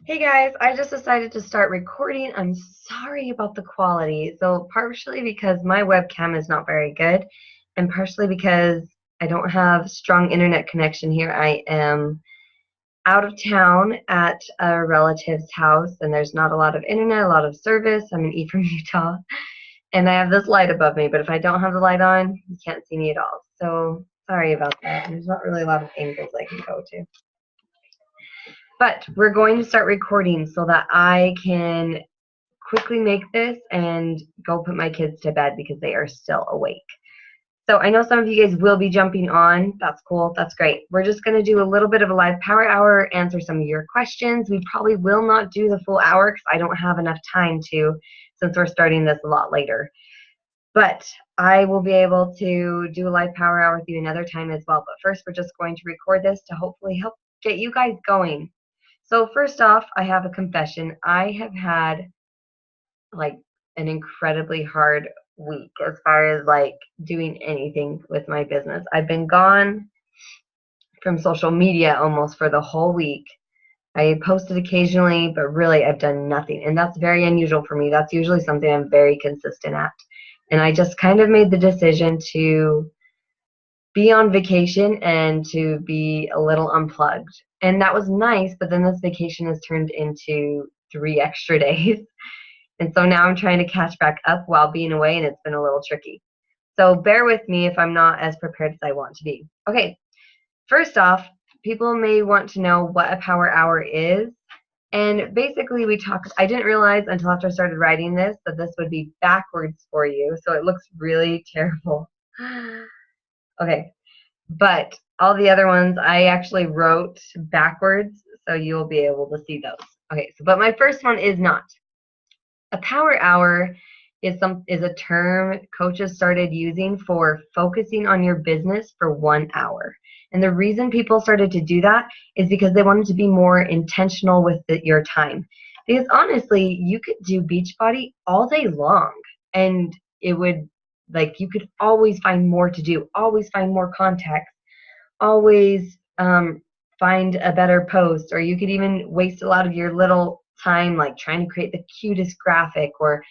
Hey guys, I just decided to start recording. I'm sorry about the quality. So, partially because my webcam is not very good, and partially because I don't have strong internet connection here. I am out of town at a relative's house, and there's not a lot of internet, a lot of service. I'm in Ephraim, Utah, and I have this light above me, but if I don't have the light on, you can't see me at all. So, sorry about that. There's not really a lot of angles I can go to. But we're going to start recording so that I can quickly make this and go put my kids to bed because they are still awake. So I know some of you guys will be jumping on. That's cool. That's great. We're just going to do a little bit of a live power hour, answer some of your questions. We probably will not do the full hour because I don't have enough time to, since we're starting this a lot later. But I will be able to do a live power hour with you another time as well. But first, we're just going to record this to hopefully help get you guys going. So first off, I have a confession. I have had like an incredibly hard week as far as like doing anything with my business. I've been gone from social media almost for the whole week. I posted occasionally, but really I've done nothing. And that's very unusual for me. That's usually something I'm very consistent at. And I just kind of made the decision to be on vacation and to be a little unplugged. And that was nice, but then this vacation has turned into 3 extra days. And so now I'm trying to catch back up while being away, and it's been a little tricky. So bear with me if I'm not as prepared as I want to be. Okay, first off, people may want to know what a power hour is. And basically I didn't realize until after I started writing this that this would be backwards for you. So it looks really terrible. Okay, but all the other ones I actually wrote backwards, so you'll be able to see those. Okay, so but my first one is not. A power hour is a term coaches started using for focusing on your business for 1 hour. And the reason people started to do that is because they wanted to be more intentional with your time. Because honestly, you could do Beachbody all day long and it would like you could always find more to do, always find more context, always find a better post, or you could even waste a lot of your little time like trying to create the cutest graphic or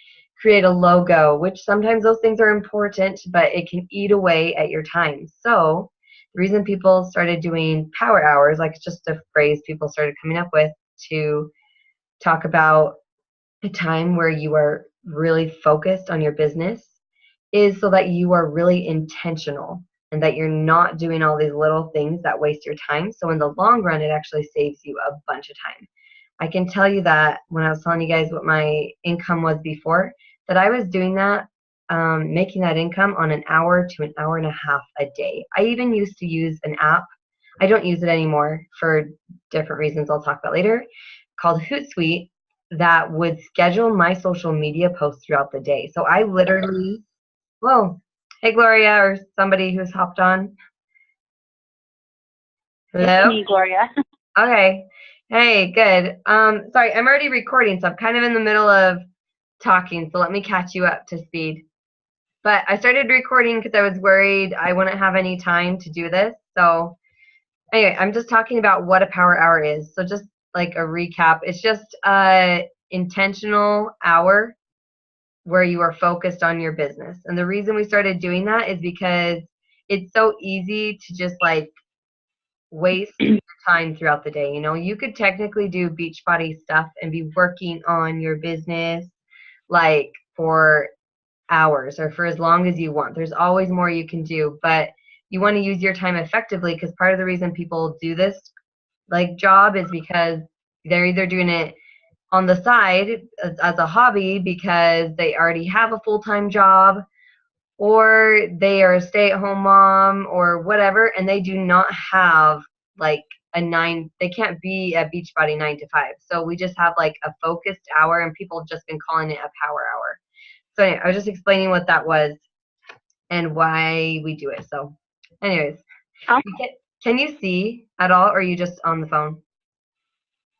create a logo, which sometimes those things are important, but it can eat away at your time. So the reason people started doing power hours, like it's just a phrase people started coming up with to talk about a time where you are really focused on your business, is so that you are really intentional and that you're not doing all these little things that waste your time. So in the long run, it actually saves you a bunch of time. I can tell you that when I was telling you guys what my income was before, that I was doing that, making that income on an hour to an hour and a half a day. I even used to use an app. I don't use it anymore for different reasons I'll talk about later, called Hootsuite, that would schedule my social media posts throughout the day. So I literally, whoa, hey Gloria, or somebody who's hopped on. It's Hello? me, Gloria. Okay. Hey, good. Sorry, I'm already recording, so I'm kind of in the middle of talking, so let me catch you up to speed. But I started recording because I was worried I wouldn't have any time to do this. So anyway, I'm just talking about what a power hour is. So just like a recap, it's just a intentional hour where you are focused on your business. And the reason we started doing that is because it's so easy to just like waste your time throughout the day. You know, you could technically do Beachbody stuff and be working on your business like for hours or for as long as you want. There's always more you can do, but you want to use your time effectively, because part of the reason people do this like job is because they're either doing it on the side as a hobby because they already have a full-time job, or they are a stay-at-home mom or whatever, and they do not have like they can't be a Beachbody 9 to 5. So we just have like a focused hour, and people have just been calling it a power hour. So anyway, I was just explaining what that was and why we do it. So anyways, Oh, can you see at all, or are you just on the phone?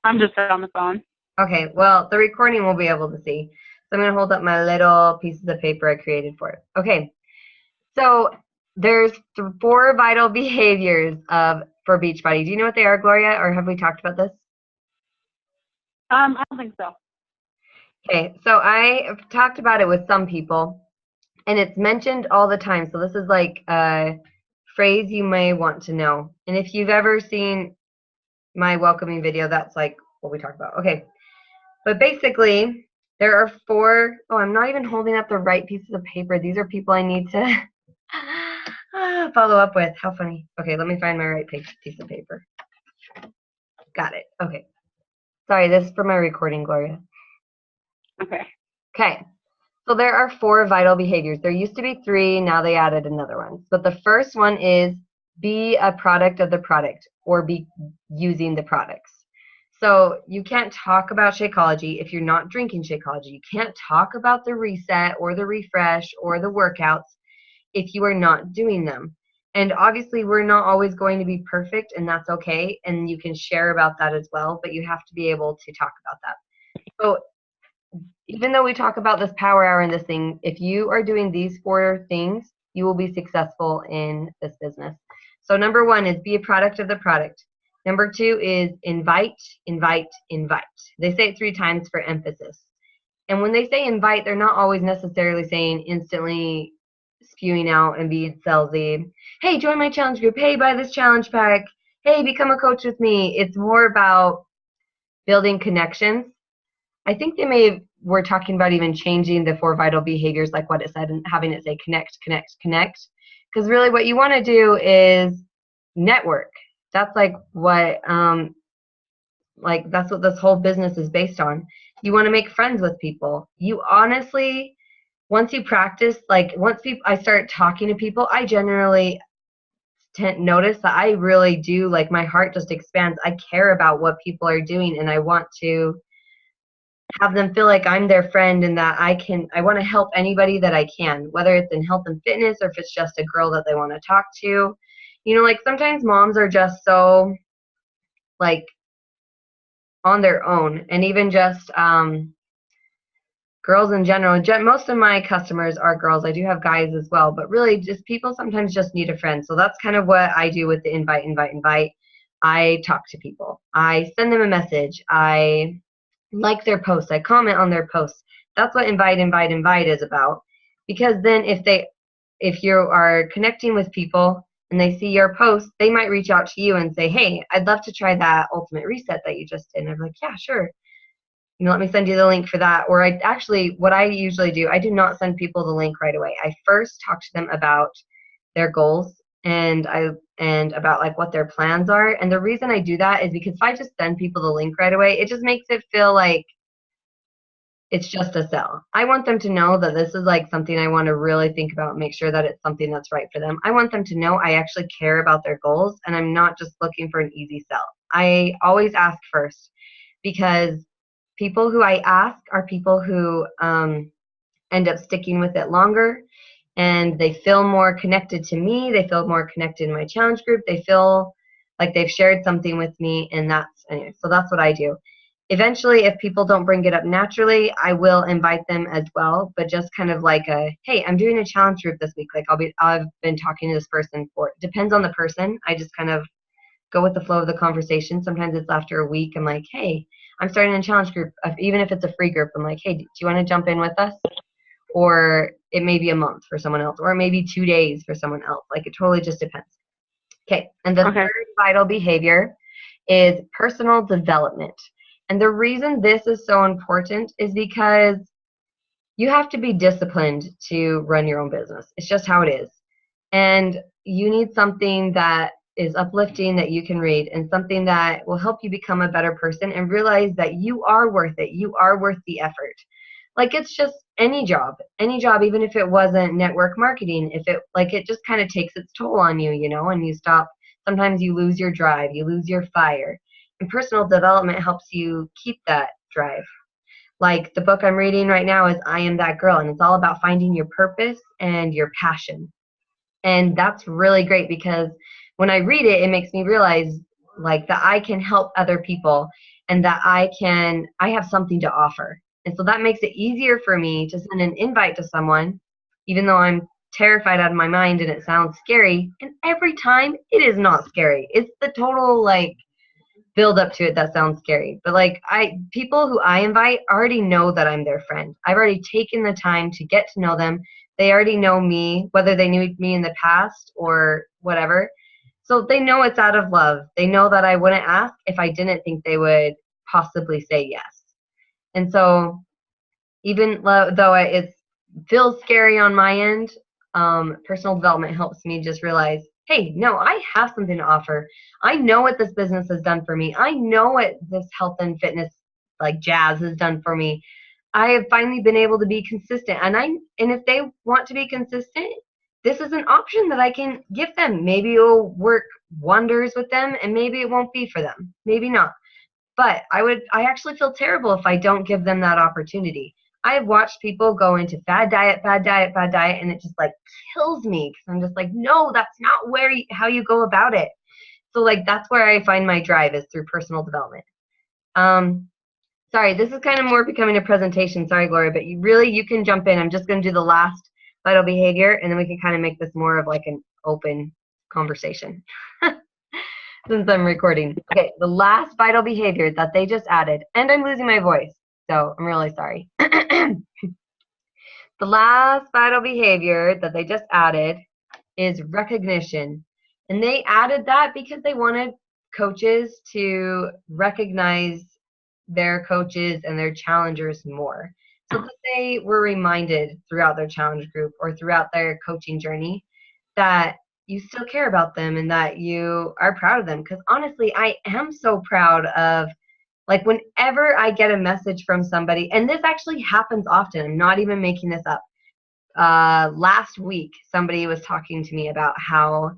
I'm just on the phone. Okay, well, the recording will be able to see. So I'm going to hold up my little pieces of paper I created for it. Okay, so there's 4 vital behaviors for Beachbody. Do you know what they are, Gloria, or have we talked about this? I don't think so. Okay, so I've talked about it with some people, and it's mentioned all the time. So this is like a phrase you may want to know. And if you've ever seen my welcoming video, that's like what we talk about. Okay, but basically, there are four. Oh, I'm not even holding up the right pieces of paper. These are people I need to follow up with. How funny. Okay, let me find my right piece of paper. Got it. Okay. Sorry, this is for my recording, Gloria. Okay. Okay. So there are 4 vital behaviors. There used to be 3, now they added another one. But the first one is be a product of the product or be using the products. So you can't talk about Shakeology if you're not drinking Shakeology. You can't talk about the reset or the refresh or the workouts if you are not doing them. And obviously we're not always going to be perfect, and that's okay. And you can share about that as well, but you have to be able to talk about that. So even though we talk about this power hour and this thing, if you are doing these 4 things, you will be successful in this business. So number 1 is be a product of the product. Number 2 is invite, invite, invite. They say it 3 times for emphasis. And when they say invite, they're not always necessarily saying instantly spewing out and being salesy. Hey, join my challenge group. Hey, buy this challenge pack. Hey, become a coach with me. It's more about building connections. I think they were talking about even changing the 4 vital behaviors, like what it said, and having it say connect, connect, connect. Because really what you want to do is network. That's like what, that's what this whole business is based on. You want to make friends with people. You honestly, once you practice, I start talking to people, I generally notice that I really do, like my heart just expands. I care about what people are doing, and I want to have them feel like I'm their friend and that I want to help anybody that I can, whether it's in health and fitness or if it's just a girl that they want to talk to. You know, like sometimes moms are just so like on their own, and even just girls in general. Most of my customers are girls. I do have guys as well, but really just people sometimes just need a friend. So that's kind of what I do with the invite, invite, invite. I talk to people. I send them a message. I like their posts. I comment on their posts. That's what invite, invite, invite is about. Because then if you are connecting with people and they see your post, they might reach out to you and say, hey, I'd love to try that ultimate reset that you just did. And I'm like, yeah, sure. You know, let me send you the link for that. Or what I usually do, I do not send people the link right away. I first talk to them about their goals and about like what their plans are. And the reason I do that is because if I just send people the link right away, it just makes it feel like it's just a sell. I want them to know that this is like something I want to really think about, make sure that it's something that's right for them. I want them to know I actually care about their goals and I'm not just looking for an easy sell. I always ask first, because people who I ask are people who end up sticking with it longer, and they feel more connected to me. They feel more connected in my challenge group. They feel like they've shared something with me, and so that's what I do. Eventually, if people don't bring it up naturally, I will invite them as well, but just kind of like hey, I'm doing a challenge group this week. Like I've been talking to this person depends on the person. I just kind of go with the flow of the conversation. Sometimes it's after a week. I'm like, hey, I'm starting a challenge group. Even if it's a free group, I'm like, hey, do you want to jump in with us? Or it may be a month for someone else, or maybe 2 days for someone else. Like it totally just depends. Okay, and the third vital behavior is personal development. And the reason this is so important is because you have to be disciplined to run your own business. It's just how it is. And you need something that is uplifting that you can read, and something that will help you become a better person and realize that you are worth it. You are worth the effort. Like it's just any job, even if it wasn't network marketing, it just kind of takes its toll on you, you know, and you stop. Sometimes you lose your drive, you lose your fire. And personal development helps you keep that drive. Like the book I'm reading right now is I Am That Girl, and it's all about finding your purpose and your passion. And that's really great because when I read it, it makes me realize like that I can help other people and that I have something to offer. And so that makes it easier for me to send an invite to someone, even though I'm terrified out of my mind and it sounds scary. And every time it is not scary. It's the total like build up to it that sounds scary. But like people who I invite already know that I'm their friend. I've already taken the time to get to know them. They already know me, whether they knew me in the past or whatever. So they know it's out of love. They know that I wouldn't ask if I didn't think they would possibly say yes. And so even though it feels scary on my end, personal development helps me just realize, hey, no, I have something to offer. I know what this business has done for me. I know what this health and fitness like jazz has done for me. I have finally been able to be consistent. And if they want to be consistent, this is an option that I can give them. Maybe it'll work wonders with them and maybe it won't be for them. Maybe not. But I actually feel terrible if I don't give them that opportunity. I have watched people go into fad diet, and it just like kills me because I'm just like, no, that's not how you go about it. So like that's where I find my drive is through personal development. Sorry, this is kind of more becoming a presentation. Sorry, Gloria, but you can jump in. I'm just going to do the last vital behavior, and then we can kind of make this more of like an open conversation. Since I'm recording. Okay, the last vital behavior that they just added, and I'm losing my voice, so I'm really sorry. The last vital behavior that they just added is recognition. And they added that because they wanted coaches to recognize their coaches and their challengers more. So that they were reminded throughout their challenge group or throughout their coaching journey that you still care about them and that you are proud of them. Because honestly, I am so proud of, like, whenever I get a message from somebody, and this actually happens often, I'm not even making this up. Last week, somebody was talking to me about how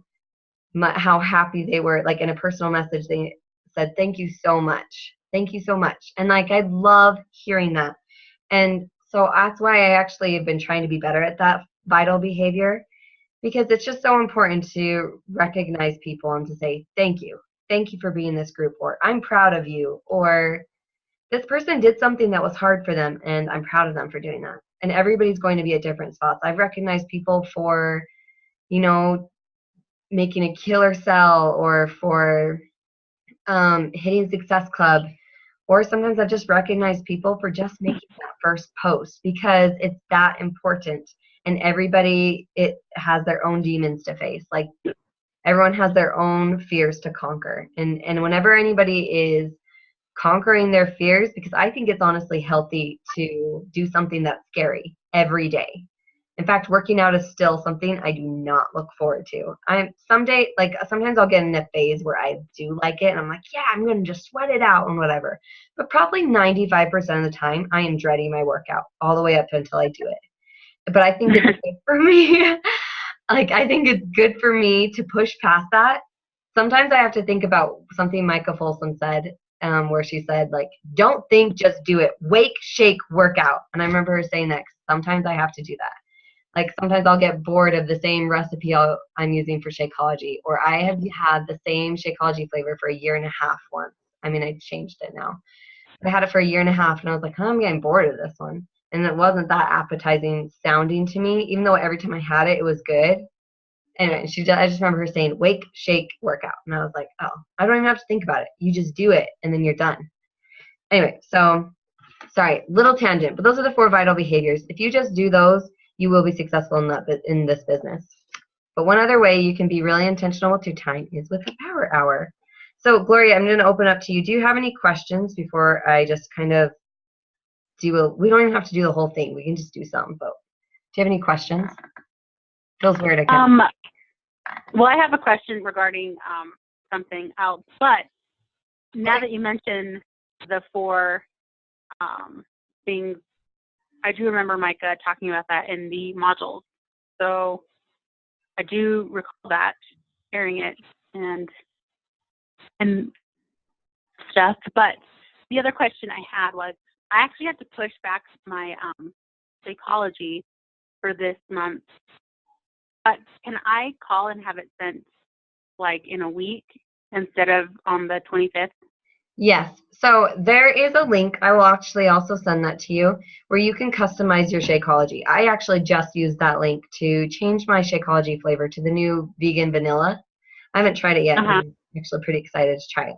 happy they were, like in a personal message, they said, thank you so much. Thank you so much. And like, I love hearing that. And so that's why I actually have been trying to be better at that vital behavior, because it's just so important to recognize people and to say, thank you. Thank you for being in this group, or I'm proud of you, or this person did something that was hard for them and I'm proud of them for doing that. And everybody's going to be at different spots. I've recognized people for, making a killer sell or for hitting Success Club. Or sometimes I've just recognized people for just making that first post because it's that important. And everybody, it has their own demons to face. Like everyone has their own fears to conquer. And whenever anybody is conquering their fears, because I think it's honestly healthy to do something that's scary every day. In fact, working out is still something I do not look forward to. Sometimes I'll get in a phase where I do like it and I'm like, yeah, I'm going to just sweat it out and whatever. But probably 95% of the time I am dreading my workout all the way up until I do it. But I think it's good for me. I think it's good for me to push past that. Sometimes I have to think about something Micah Folsom said, where she said, like, don't think, just do it. Wake, shake, workout. And I remember her saying that sometimes I have to do that. Like sometimes I'll get bored of the same recipe I'm using for Shakeology, or I have had the same Shakeology flavor for a year and a half once. I mean, I changed it now. I had it for a year and a half, and I was like, I'm getting bored of this one. And it wasn't that appetizing sounding to me, even though every time I had it, it was good. Anyway, I just remember her saying, wake, shake, workout. And I was like, oh, I don't even have to think about it. You just do it, and then you're done. Anyway, so, sorry, little tangent, but those are the 4 vital behaviors. If you just do those, you will be successful in this business. But one other way you can be really intentional with your time is with a power hour. So, Gloria, I'm going to open up to you. Do you have any questions before I just kind of we don't even have to do the whole thing. We can just do some. But do you have any questions? Feels weird again. Well, I have a question regarding something else. But now that you mentioned the 4 things, I do remember Micah talking about that in the modules. So I do recall that, hearing it and stuff. But the other question I had was, I actually had to push back my Shakeology for this month. But can I call and have it sent like in a week instead of on the 25th? Yes. So there is a link. I will actually also send that to you where you can customize your Shakeology. I actually just used that link to change my Shakeology flavor to the new vegan vanilla. I haven't tried it yet. I'm actually pretty excited to try it.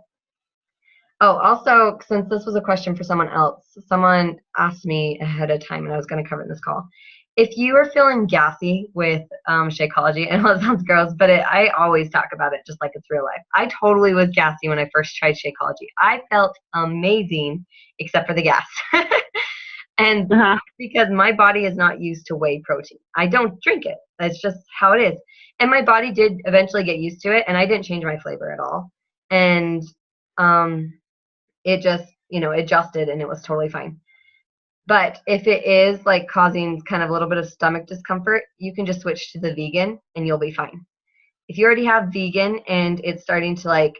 Oh, also, since this was a question for someone else, someone asked me ahead of time, and I was going to cover it in this call. If you are feeling gassy with Shakeology, and it sounds gross, but I always talk about it just like it's real life. I totally was gassy when I first tried Shakeology. I felt amazing, except for the gas. And Uh-huh. because my body is not used to whey protein. I don't drink it. That's just how it is. And my body did eventually get used to it, and I didn't change my flavor at all. And um, it just, adjusted and it was totally fine. But if it is like causing kind of a little bit of stomach discomfort, you can just switch to the vegan and you'll be fine. If you already have vegan and it's starting to like,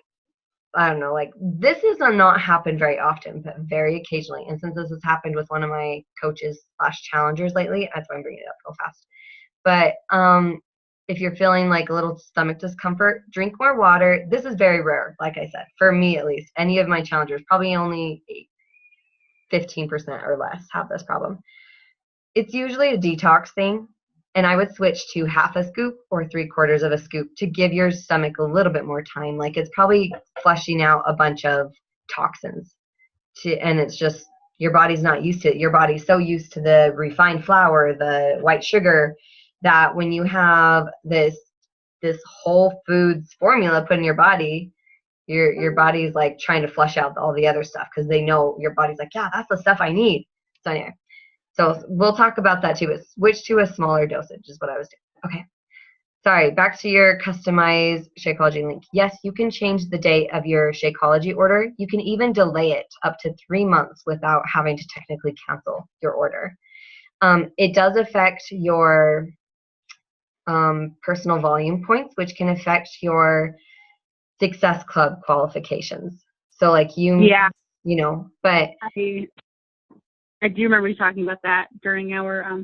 I don't know, like this has not happened very often, but very occasionally. And since this has happened with one of my coaches slash challengers lately, that's why I'm bringing it up real fast. But if you're feeling like a little stomach discomfort, drink more water. This is very rare, like I said, for me at least. Any of my challengers, probably only 15% or less have this problem. It's usually a detox thing, and I would switch to half a scoop or 3/4 of a scoop to give your stomach a little bit more time. Like it's probably flushing out a bunch of toxins, and it's just your body's not used to it. Your body's so used to the refined flour, the white sugar, that when you have this whole foods formula put in your body, your body's like trying to flush out all the other stuff because they know your body's like, yeah, that's the stuff I need. So anyway, so we'll talk about that too. But switch to a smaller dosage is what I was doing. Okay. Sorry, back to your customized Shakeology link. Yes, you can change the date of your Shakeology order. You can even delay it up to 3 months without having to technically cancel your order. It does affect your personal volume points, which can affect your Success Club qualifications. So like Yeah, but I do remember you talking about that during our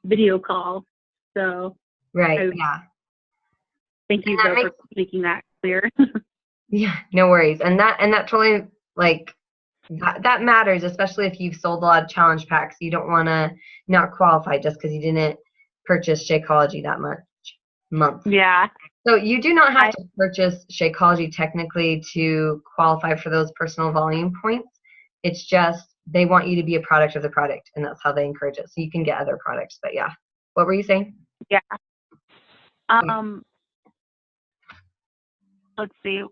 video call. So right, I yeah. thank And you that though for makes making that clear. Yeah, no worries. And that totally like that matters, especially if you've sold a lot of challenge packs. You don't want to not qualify just because you didn't purchase Shakeology that much month. Yeah. So you do not have I to purchase Shakeology technically to qualify for those personal volume points. It's just they want you to be a product of the product, and that's how they encourage it. So you can get other products. But yeah, what were you saying? yeah. Okay. Um let's see.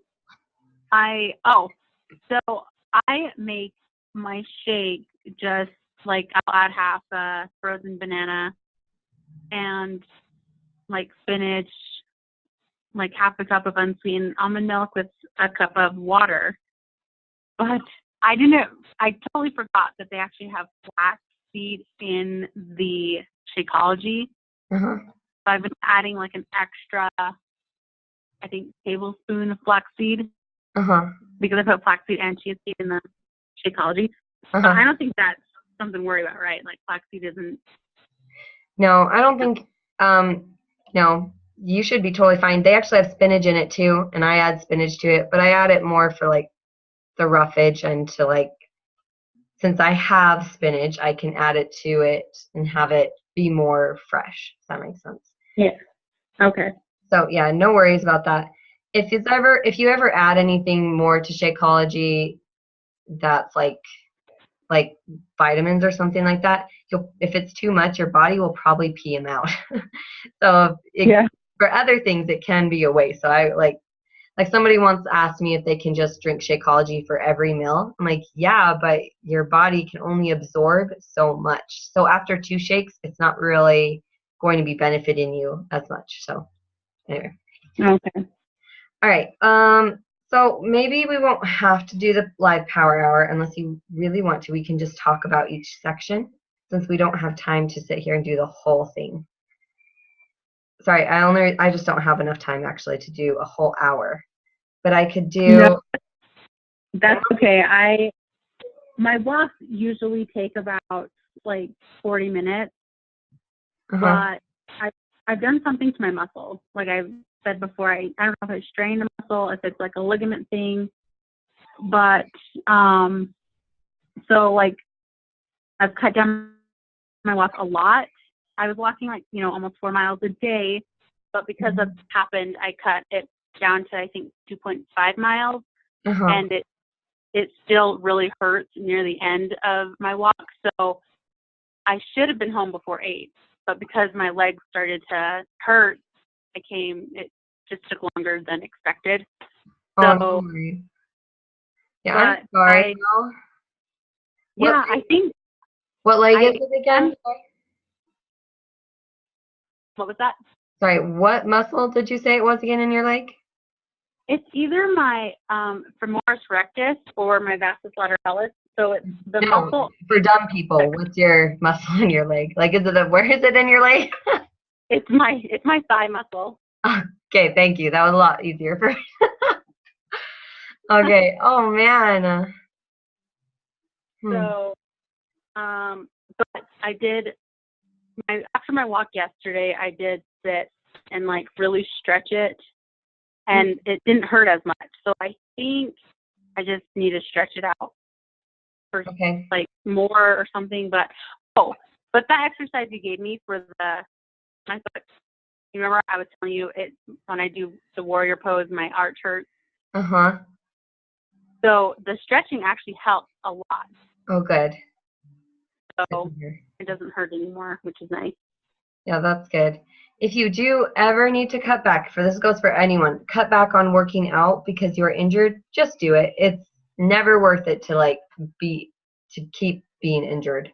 So I make my shake just like I'll add half a frozen banana and like spinach, like half a cup of unsweetened almond milk with a cup of water. But I totally forgot that they actually have flaxseed in the Shakeology. Uh-huh. So I've been adding like an extra, I think, tablespoon of flaxseed Uh-huh. because I put flaxseed and chia seed in the Shakeology. But Uh-huh. I don't think that's something to worry about, right? Like flaxseed isn't. No, I don't think no, you should be totally fine. They actually have spinach in it too, and I add spinach to it, but I add it more for like the roughage and to like since I have spinach, I can add it to it and have it be more fresh. If that makes sense. Yeah. Okay. So yeah, no worries about that. If you ever add anything more to Shakeology that's like vitamins or something like that, if it's too much, your body will probably pee them out. So Yeah. for other things, it can be a waste. So I like somebody once asked me if they can just drink Shakeology for every meal. I'm like, yeah, but your body can only absorb so much. So after 2 shakes, it's not really going to be benefiting you as much. So anyway. Okay. All right. So maybe we won't have to do the live power hour unless you really want to. We can just talk about each section since we don't have time to sit here and do the whole thing. Sorry, I just don't have enough time actually to do a whole hour. But I could No, do that's okay. My walks usually take about like 40 minutes, uh-huh, but I've done something to my muscle. Like I've said before, I don't know if I strained the muscle, if it's like a ligament thing, but so like I've cut down my walk a lot. I was walking like, almost 4 miles a day, but because of happened, I cut it down to I think 2.5 miles, uh-huh. and it it still really hurts near the end of my walk. So I should have been home before 8, but because my legs started to hurt, it just took longer than expected. Oh, So, no worries. Yeah, I'm sorry. I think. What leg is it again? What was that? Sorry, what muscle did you say it was again in your leg? It's either my femoris rectus or my vastus lateralis. So it's the muscle. For dumb people, what's your muscle in your leg? Like, where is it in your leg? It's my thigh muscle. Okay, thank you. That was a lot easier for me. Okay. Oh man. So, but I did after my walk yesterday, I did sit and like really stretch it, and it didn't hurt as much. So I think I just need to stretch it out for like more or something. But that exercise you gave me for my foot. You remember I was telling you when I do the warrior pose, my arch hurts. So the stretching actually helps a lot. Oh, good. So it doesn't hurt anymore, which is nice. Yeah, that's good. If you do ever need to cut back, this goes for anyone, cut back on working out because you're injured, just do it. It's never worth it to keep being injured.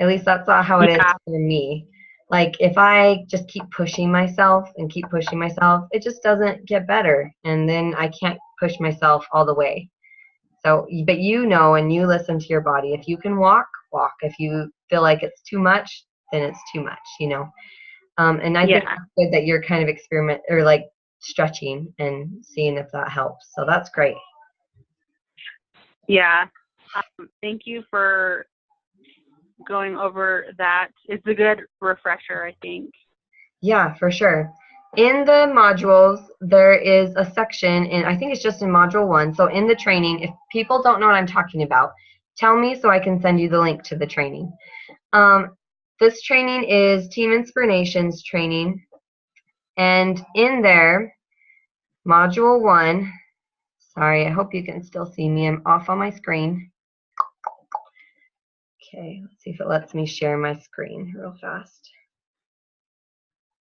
At least that's not how it is for me. Like if I just keep pushing myself, it just doesn't get better. And then I can't push myself all the way. So, but and you listen to your body. If you can walk. If you feel like it's too much, then it's too much, And I think it's good that you're kind of stretching and seeing if that helps. So that's great. Yeah. Thank you for going over that. It's a good refresher, I think. Yeah, for sure. In the modules, there is a section, and I think it's just in module 1. So in the training, if people don't know what I'm talking about, tell me so I can send you the link to the training. This training is Team Inspirations training. And in there, module 1, sorry, I hope you can still see me. I'm off on my screen. Okay, let's see if it lets me share my screen real fast.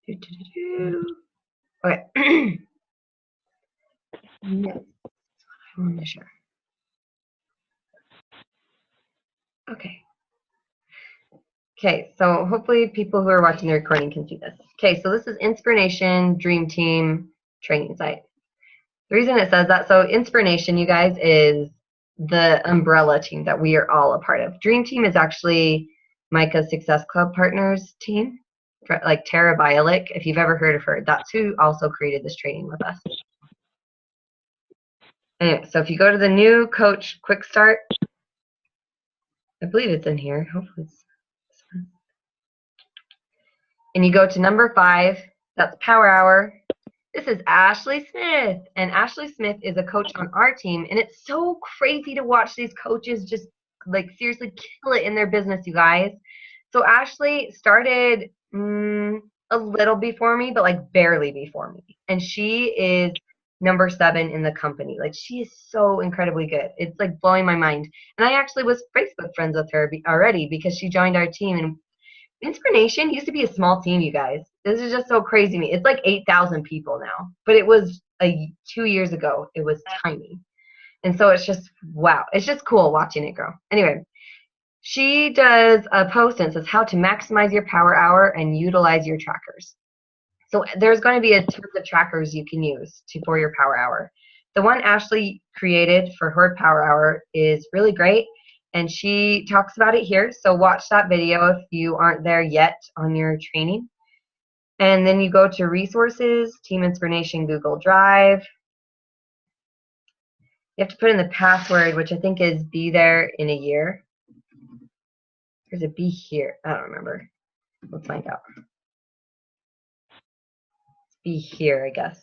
Okay. Yes, I want to share. Okay. Okay, so hopefully people who are watching the recording can see this. Okay, so this is Inspiration Dream Team training site. The reason it says that, so Inspiration, you guys, is the umbrella team that we are all a part of. Dream Team is actually Micah's Success Club Partners team, like Tara Bialik, if you've ever heard of her. That's who also created this training with us. Anyway, so if you go to the new Coach Quick Start, I believe it's in here. Hopefully it's this one. And you go to number 5, that's Power Hour. This is Ashley Smith, and Ashley Smith is a coach on our team, and it's so crazy to watch these coaches just seriously kill it in their business, you guys. So Ashley started a little before me, but barely before me, and she is number 7 in the company. She is so incredibly good. It's blowing my mind. And I actually was Facebook friends with her already because she joined our team. And Inspiration used to be a small team, you guys. This is just so crazy to me. It's 8,000 people now, but it was 2 years ago. It was tiny. And so it's just, wow. It's just cool watching it grow. Anyway, she does a post and says how to maximize your power hour and utilize your trackers. So there's going to be a ton of trackers you can use for your power hour. The one Ashley created for her power hour is really great, and she talks about it here. So watch that video if you aren't there yet on your training. And then you go to Resources, Team Inspiration, Google Drive. You have to put in the password, which I think is be there in a year. Or is it be here? I don't remember. Let's find out. Be here, I guess.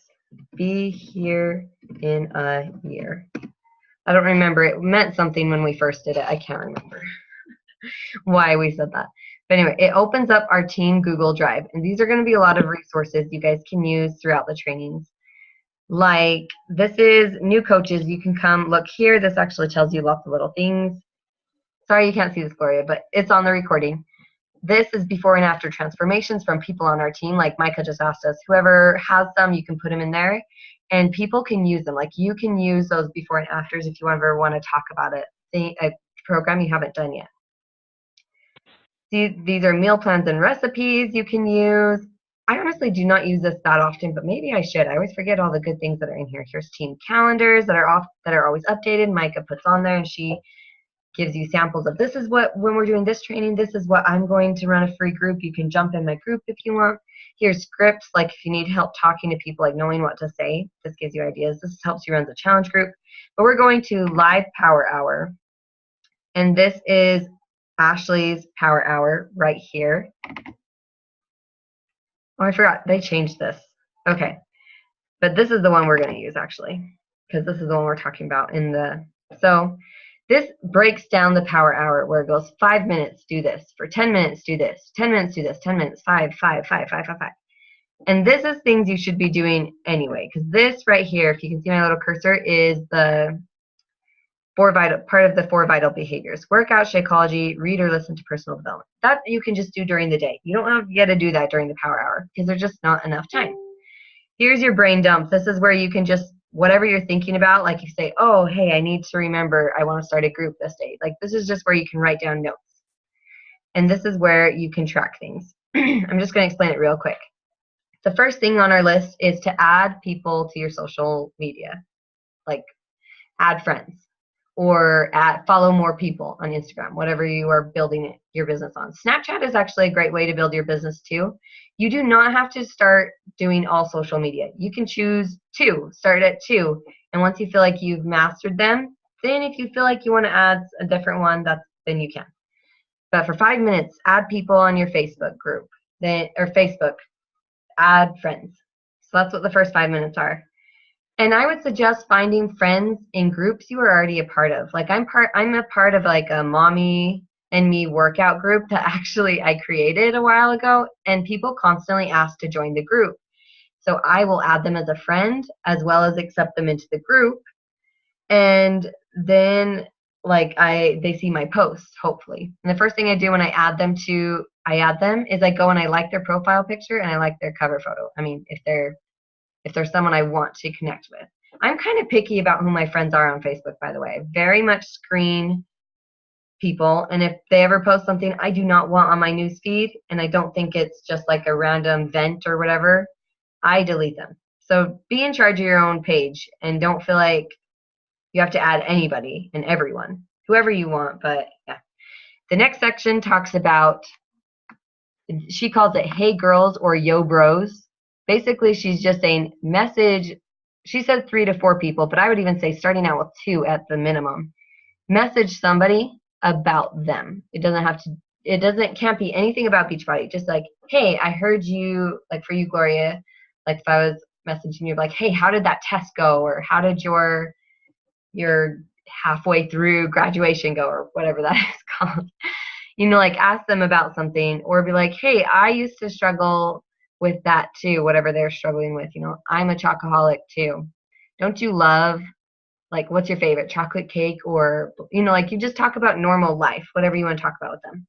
Be here in a year. I don't remember. It meant something when we first did it. I can't remember why we said that. But anyway, it opens up our team Google Drive. And these are going to be a lot of resources you guys can use throughout the trainings. Like, this is new coaches. You can come look here. This actually tells you lots of little things. Sorry you can't see this, Gloria, but it's on the recording. This is before and after transformations from people on our team. Like Micah just asked us, whoever has some, you can put them in there. And people can use them. Like, you can use those before and afters if you ever want to talk about it, a program you haven't done yet. These are meal plans and recipes you can use. I honestly do not use this that often, but maybe I should. I always forget all the good things that are in here. Here's team calendars that are always updated. Micah puts on there, and she gives you samples of, this is what, when we're doing this training, this is what I'm going to run a free group. You can jump in my group if you want. Here's scripts, like if you need help talking to people, like knowing what to say, this gives you ideas. This helps you run the challenge group. But we're going to live power hour. And this is Ashley's power hour right here. Oh, I forgot, they changed this. Okay, but this is the one we're going to use actually, because this is the one we're talking about in the, so this breaks down the power hour where it goes 5 minutes, do this, for 10 minutes, do this, 10 minutes, do this, 10 minutes, 5, 5, 5, 5, 5, 5. And this is things you should be doing anyway, because this right here, if you can see my little cursor, is the part of the 4 vital behaviors: workout, Shakeology, read or listen to personal development. That you can just do during the day. You don't have to get to do that during the power hour because there's just not enough time. Here's your brain dump. This is where you can just, whatever you're thinking about, like you say, oh, hey, I need to remember I want to start a group this day. Like, this is just where you can write down notes. And this is where you can track things. I'm just going to explain it real quick. The first thing on our list is to add people to your social media, like add friends, or follow more people on Instagram, whatever you are building your business on. Snapchat is actually a great way to build your business too. You do not have to start doing all social media. You can choose 2, start at 2, and once you feel like you've mastered them, then if you feel like you want to add a different one, then you can. But for 5 minutes, add people on your Facebook group, or Facebook, add friends. So that's what the first 5 minutes are. And I would suggest finding friends in groups you are already a part of. Like, I'm a part of like a mommy and me workout group that actually I created a while ago, and people constantly ask to join the group. So I will add them as a friend as well as accept them into the group. And then like they see my posts, hopefully. And the first thing I do when I add them is I go and I like their profile picture and I like their cover photo. I mean, if there's someone I want to connect with. I'm kind of picky about who my friends are on Facebook, by the way. I very much screen people, and if they ever post something I do not want on my news feed, and I don't think it's just like a random vent or whatever, I delete them. So be in charge of your own page, and don't feel like you have to add anybody and everyone, whoever you want, but yeah. The next section talks about, she calls it Hey Girls or Yo Bros. Basically, she's just saying message, she said 3 to 4 people, but I would even say starting out with 2 at the minimum. Message somebody about them. Can't be anything about Beachbody. Just like, hey, I heard you, like for you, Gloria, like if I was messaging you, like, hey, how did that test go? Or how did your halfway through graduation go, or whatever that is called. Like ask them about something, or be like, hey, I used to struggle with that too, whatever they're struggling with. I'm a chocoholic too. Don't you love, like, what's your favorite chocolate cake? Or, like, you just talk about normal life, whatever you want to talk about with them.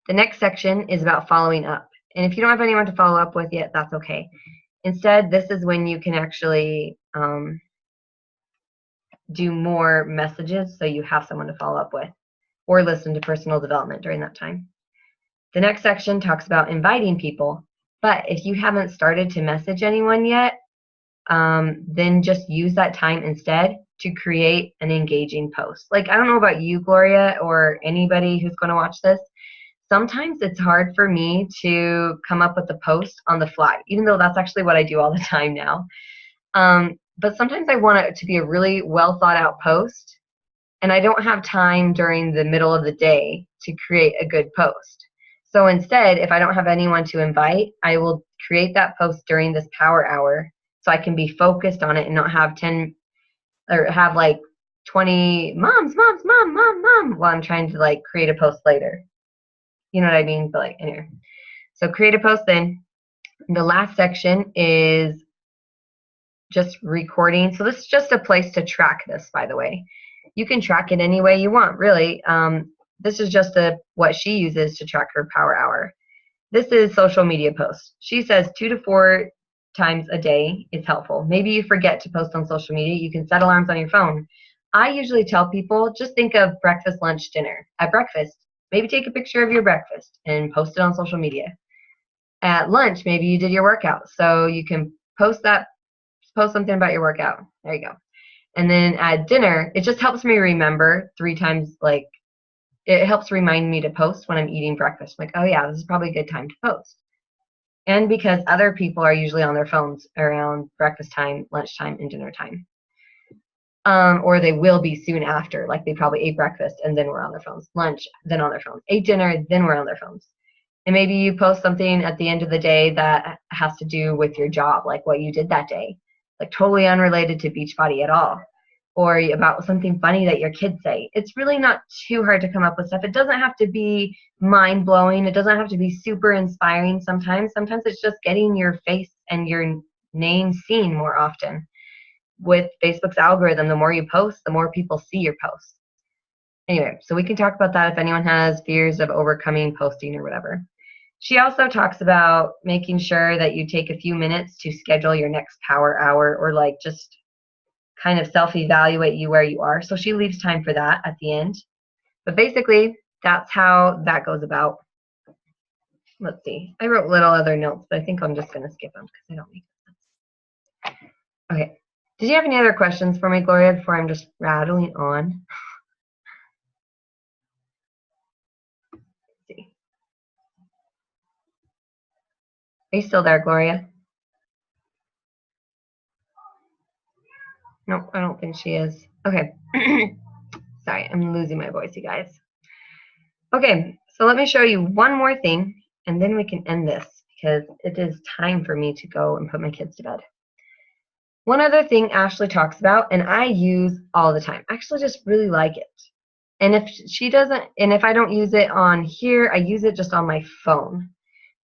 The next section is about following up. And if you don't have anyone to follow up with yet, that's okay. Instead, this is when you can actually do more messages so you have someone to follow up with, or listen to personal development during that time. The next section talks about inviting people, but if you haven't started to message anyone yet, then just use that time instead to create an engaging post. Like, I don't know about you, Gloria, or anybody who's going to watch this. Sometimes it's hard for me to come up with a post on the fly, even though that's actually what I do all the time now. But sometimes I want it to be a really well thought out post, and I don't have time during the middle of the day to create a good post. So instead, if I don't have anyone to invite, I will create that post during this power hour so I can be focused on it and not have 10 or have like 20 mom, while I'm trying to like create a post later. You know what I mean? But like, anyway. So create a post then. The last section is just recording. So this is just a place to track this, by the way. You can track it any way you want, really. This is just what she uses to track her power hour. This is social media posts. She says 2 to 4 times a day is helpful. Maybe you forget to post on social media. You can set alarms on your phone. I usually tell people, just think of breakfast, lunch, dinner. At breakfast, maybe take a picture of your breakfast and post it on social media. At lunch, maybe you did your workout, so you can post something about your workout. There you go. And then at dinner, it just helps me remember 3 times, like, it helps remind me to post when I'm eating breakfast. I'm like, oh yeah, this is probably a good time to post. And because other people are usually on their phones around breakfast time, lunchtime, and dinner time. Or they will be soon after, like they probably ate breakfast and then we're on their phones. Lunch, then on their phones. Ate dinner, then we're on their phones. And maybe you post something at the end of the day that has to do with your job, like what you did that day, like totally unrelated to Beachbody at all, or about something funny that your kids say. It's really not too hard to come up with stuff. It doesn't have to be mind-blowing. It doesn't have to be super inspiring sometimes. Sometimes it's just getting your face and your name seen more often. With Facebook's algorithm, the more you post, the more people see your posts. Anyway, so we can talk about that if anyone has fears of overcoming posting or whatever. She also talks about making sure that you take a few minutes to schedule your next power hour, or like just kind of self-evaluate you where you are. So she leaves time for that at the end. But basically, that's how that goes about. Let's see. I wrote little other notes, but I think I'm just going to skip them because they don't make sense. Okay. Did you have any other questions for me, Gloria, before I'm just rattling on? Let's see. Are you still there, Gloria? Nope, I don't think she is. Okay. Sorry, I'm losing my voice, you guys. Okay, so let me show you one more thing, and then we can end this because it is time for me to go and put my kids to bed. One other thing Ashley talks about, and I use all the time. I actually just really like it. And if she doesn't, and if I don't use it on here, I use it just on my phone.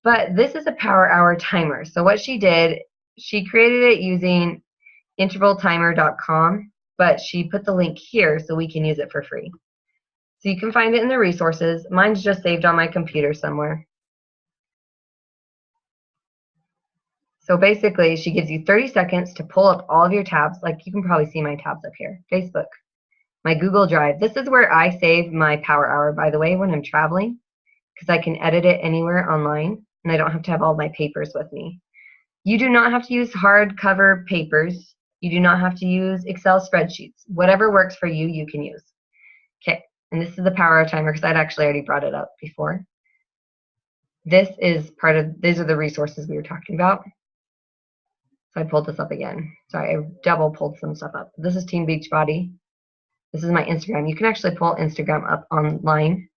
But this is a power hour timer. So what she did, she created it using intervaltimer.com, but she put the link here so we can use it for free. So you can find it in the resources. Mine's just saved on my computer somewhere. So basically, she gives you 30 seconds to pull up all of your tabs. Like you can probably see my tabs up here. Facebook, my Google Drive. This is where I save my power hour, by the way, when I'm traveling, because I can edit it anywhere online, and I don't have to have all my papers with me. You do not have to use hardcover papers. You do not have to use Excel spreadsheets. Whatever works for you, you can use. Okay, and this is the power hour timer because I'd actually already brought it up before. This is these are the resources we were talking about. So I pulled this up again. Sorry, I double pulled some stuff up. This is Team Beachbody. This is my Instagram. You can actually pull Instagram up online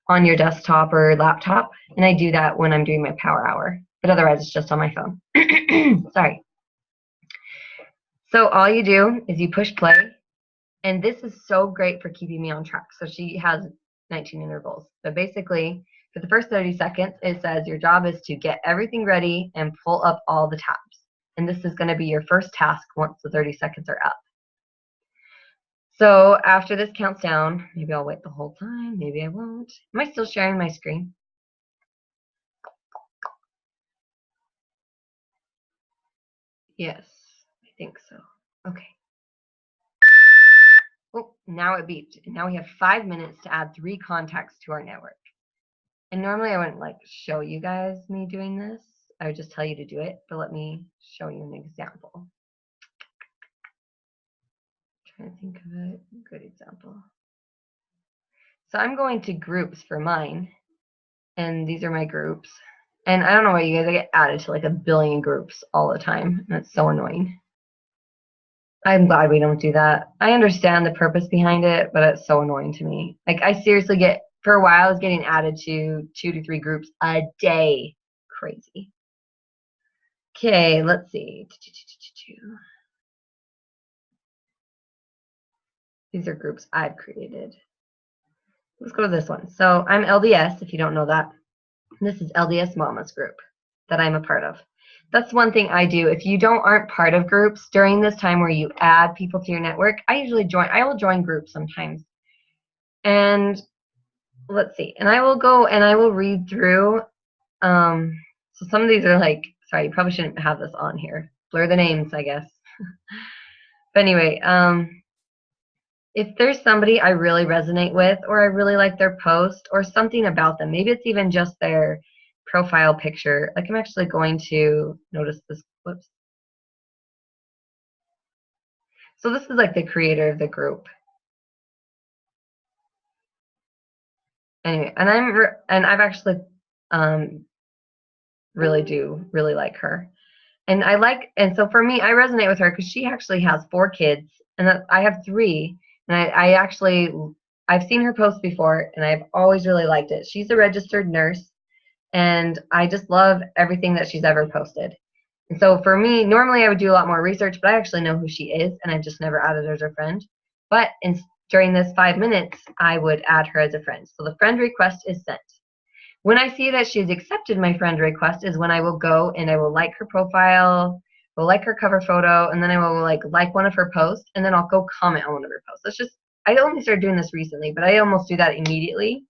on your desktop or laptop, and I do that when I'm doing my power hour. But otherwise, it's just on my phone. Sorry. So all you do is you push play, and this is so great for keeping me on track. So she has 19 intervals. So basically, for the first 30 seconds, it says your job is to get everything ready and pull up all the tabs. And this is going to be your first task once the 30 seconds are up. So after this counts down, maybe I'll wait the whole time, maybe I won't. Am I still sharing my screen? Yes, I think so. Okay. Oh, now it beeped. And now we have 5 minutes to add 3 contacts to our network. And normally I wouldn't like show you guys me doing this. I would just tell you to do it, but let me show you an example. Trying to think of a good example. So I'm going to groups for mine, and these are my groups. And I don't know why you guys, I get added to like a billion groups all the time. That's so annoying. I'm glad we don't do that. I understand the purpose behind it, but it's so annoying to me. Like I seriously get, for a while I was getting added to 2 to 3 groups a day. Crazy. Okay, let's see. These are groups I've created. Let's go to this one. So I'm LDS, if you don't know that. This is LDS Mamas group that I'm a part of. That's one thing I do. If you aren't part of groups during this time where you add people to your network, I will join groups sometimes. And let's see. And I will go and I will read through. So some of these are like, sorry, you probably shouldn't have this on here. Blur the names, I guess. But anyway, if there's somebody I really resonate with, or I really like their post, or something about them, maybe it's even just their profile picture. Like I'm actually going to notice this. Whoops. So this is like the creator of the group. Anyway, and I've actually really like her. And so for me, I resonate with her because she actually has 4 kids, and I have 3. And I've seen her post before, and I've always really liked it. She's a registered nurse, and I just love everything that she's ever posted. And so for me, normally I would do a lot more research, but I actually know who she is, and I've just never added her as a friend. But during this 5 minutes, I would add her as a friend. So the friend request is sent. When I see that she's accepted my friend request is when I will go and I will like her profile, will like her cover photo, and then I will like one of her posts, and then I'll go comment on one of her posts. I only started doing this recently, but I almost do that immediately.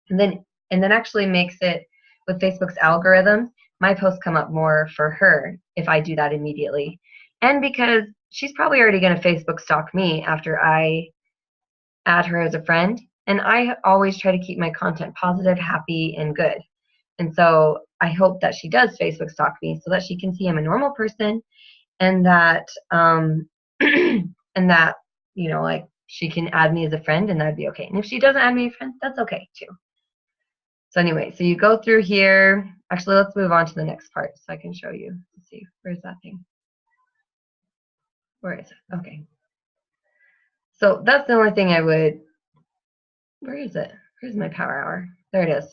And then actually makes it with Facebook's algorithm, my posts come up more for her if I do that immediately. And because she's probably already going to Facebook stalk me after I add her as a friend. And I always try to keep my content positive, happy, and good. And so I hope that she does Facebook stalk me so that she can see I'm a normal person, and that and that like she can add me as a friend, and that'd be okay. And if she doesn't add me as a friend, that's okay too. So anyway, so you go through here. Actually, let's move on to the next part so I can show you. Let's see, where's that thing? Where is it? Okay. So that's the only thing I would. Where is it? Where's my power hour? There it is.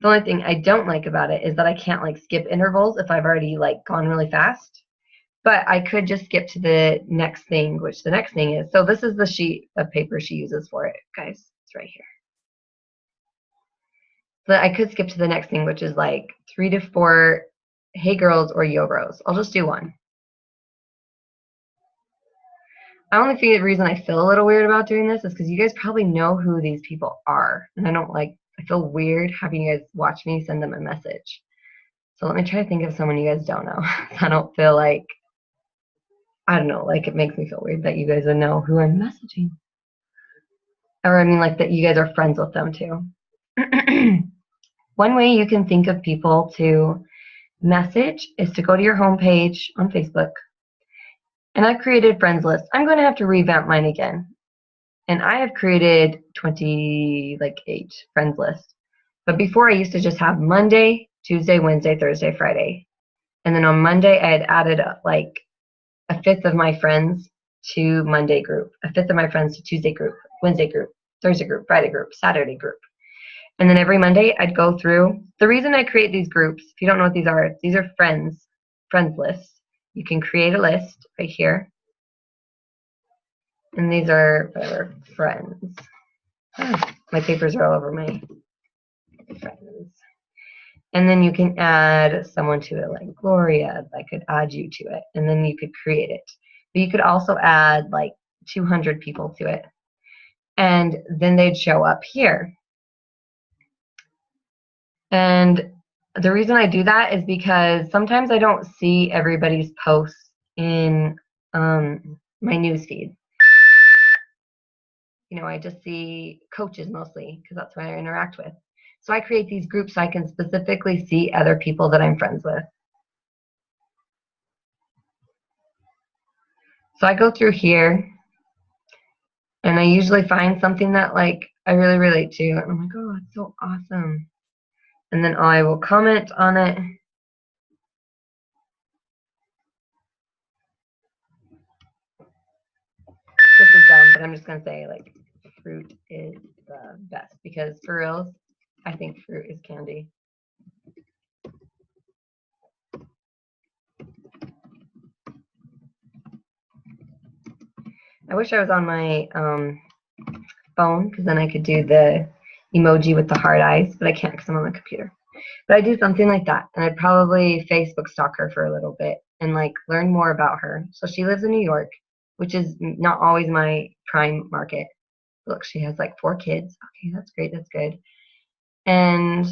The only thing I don't like about it is that I can't like skip intervals if I've already like gone really fast. But I could just skip to the next thing, which the next thing is. So this is the sheet of paper she uses for it, guys. It's right here. So I could skip to the next thing, which is like 3 to 4 hey girls or yo bros. I'll just do one. I only think the reason I feel a little weird about doing this is because you guys probably know who these people are. And I feel weird having you guys watch me send them a message. So let me try to think of someone you guys don't know. So I don't feel like, I don't know, like it makes me feel weird that you guys would know who I'm messaging. Or I mean like that you guys are friends with them too. One way you can think of people to message is to go to your homepage on Facebook. And I've created friends list. I'm going to have to revamp mine again. And I have created 8 friends list. But before I used to just have Monday, Tuesday, Wednesday, Thursday, Friday. And then on Monday I had added like a fifth of my friends to Monday group, a fifth of my friends to Tuesday group, Wednesday group, Thursday group, Friday group, Saturday group. And then every Monday I'd go through. The reason I create these groups, if you don't know what these are friends lists. You can create a list right here. And these are whatever, friends. My papers are all over my friends. And then you can add someone to it, like Gloria. I could add you to it, and then you could create it. But you could also add like 200 people to it, and then they'd show up here. And the reason I do that is because sometimes I don't see everybody's posts in my newsfeed. I just see coaches mostly because that's who I interact with. So I create these groups so I can specifically see other people that I'm friends with. So I go through here, and I usually find something that like I really relate to. And I'm like, oh, it's so awesome. And then I will comment on it. This is dumb, but I'm just going to say like fruit is the best because for reals, I think fruit is candy. I wish I was on my phone because then I could do the emoji with the heart eyes, but I can't because I'm on the computer. But I do something like that, and I'd probably Facebook stalk her for a little bit and like learn more about her. So she lives in New York, which is not always my prime market. Look, she has like 4 kids. Okay, that's great. That's good. And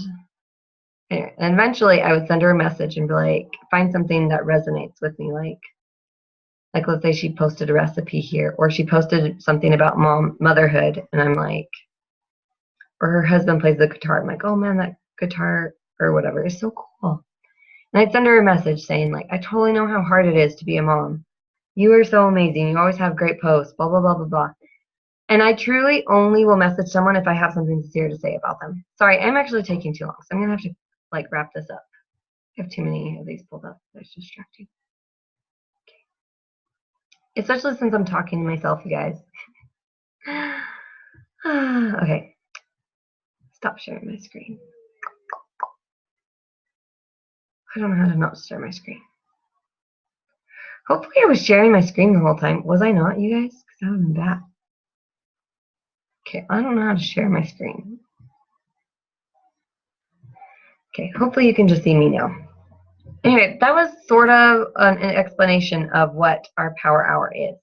anyway, and eventually I would send her a message and be like, find something that resonates with me, like let's say she posted a recipe here, or she posted something about motherhood, and I'm like, or her husband plays the guitar. I'm like, oh man, that guitar or whatever is so cool. And I'd send her a message saying like, I totally know how hard it is to be a mom. You are so amazing. You always have great posts, blah, blah, blah, blah, blah. And I truly only will message someone if I have something sincere to say about them. Sorry, I'm actually taking too long, so I'm going to have to like wrap this up. I have too many of these pulled up. That's distracting. Okay. Especially since I'm talking to myself, you guys. Okay. Stop sharing my screen. I don't know how to not share my screen. Hopefully I was sharing my screen the whole time. Was I not, you guys? Because that would have been bad. Okay, I don't know how to share my screen. Okay, hopefully you can just see me now. Anyway, that was sort of an explanation of what our power hour is.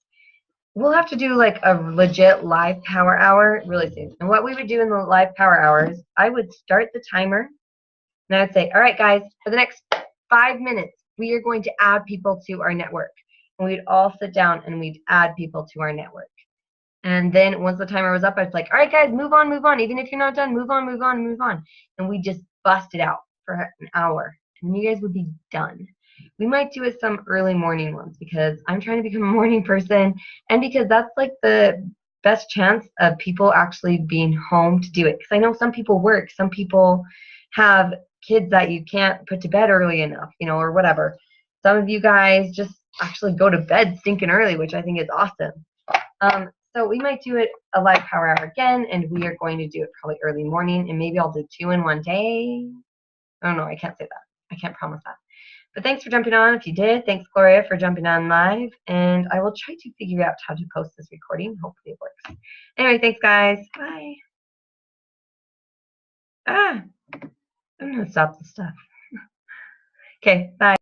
We'll have to do like a legit live power hour really soon. And what we would do in the live power hours, I would start the timer and I would say, all right, guys, for the next 5 minutes, we are going to add people to our network. And we'd all sit down and we'd add people to our network. And then once the timer was up, I was like, all right, guys, move on, move on. Even if you're not done, move on, move on, move on. And we just bust it out for an hour. And you guys would be done. We might do it some early morning ones because I'm trying to become a morning person. And because that's like the best chance of people actually being home to do it. Because I know some people work. Some people have kids that you can't put to bed early enough, or whatever. Some of you guys just actually go to bed stinking early, which I think is awesome. So we might do it a live power hour again, and we are going to do it probably early morning, and maybe I'll do 2 in one day. I don't know. I can't say that. I can't promise that. But thanks for jumping on. If you did, thanks, Gloria, for jumping on live, and I will try to figure out how to post this recording. Hopefully it works. Anyway, thanks, guys. Bye. I'm going to stop the stuff. Okay, bye.